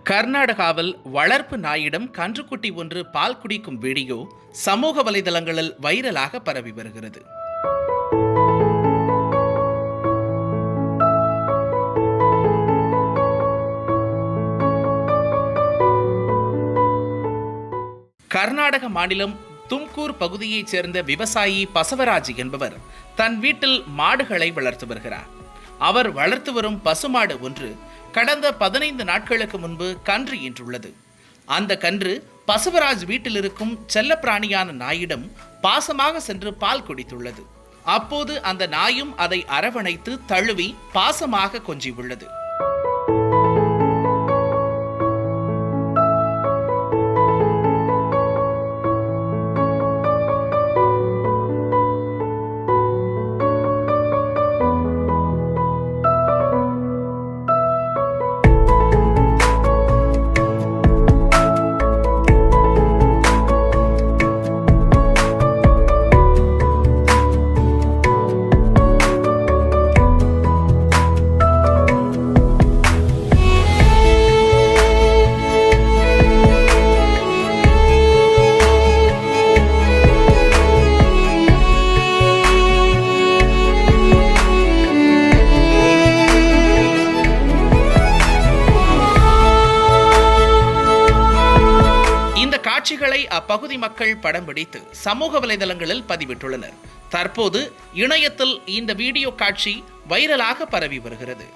கர்நாடகாவில் வளர்ப்பு நாயிடம் கன்றுக்குட்டி ஒன்று பால் குடிக்கும் வீடியோ சமூக வலைதளங்களில் வைரலாக பரவி வருகிறது. கர்நாடக மாநிலம் தும்கூர் பகுதியைச் சேர்ந்த விவசாயி பசவராஜ் என்பவர் தன் வீட்டில் மாடுகளை வளர்த்து வருகிறார். அவர் வளர்த்து வரும் பசுமாடு ஒன்று கடந்த 15 நாட்களுக்கு முன்பு கன்று ஈன்றுள்ளது. அந்த கன்று பசவராஜ் வீட்டில் இருக்கும் செல்லப்பிராணியான நாயிடம் பாசமாக சென்று பால் குடித்துள்ளது. அப்போது அந்த நாயும் அதை அரவணைத்து தழுவி பாசமாக கொஞ்சியுள்ளது. காட்சிகளை அப்பகுதி மக்கள் படம் பிடித்து சமூக வலைதளங்களில் பதிவிட்டுள்ளனர். தற்போது இணையத்தில் இந்த வீடியோ காட்சி வைரலாக பரவி வருகிறது.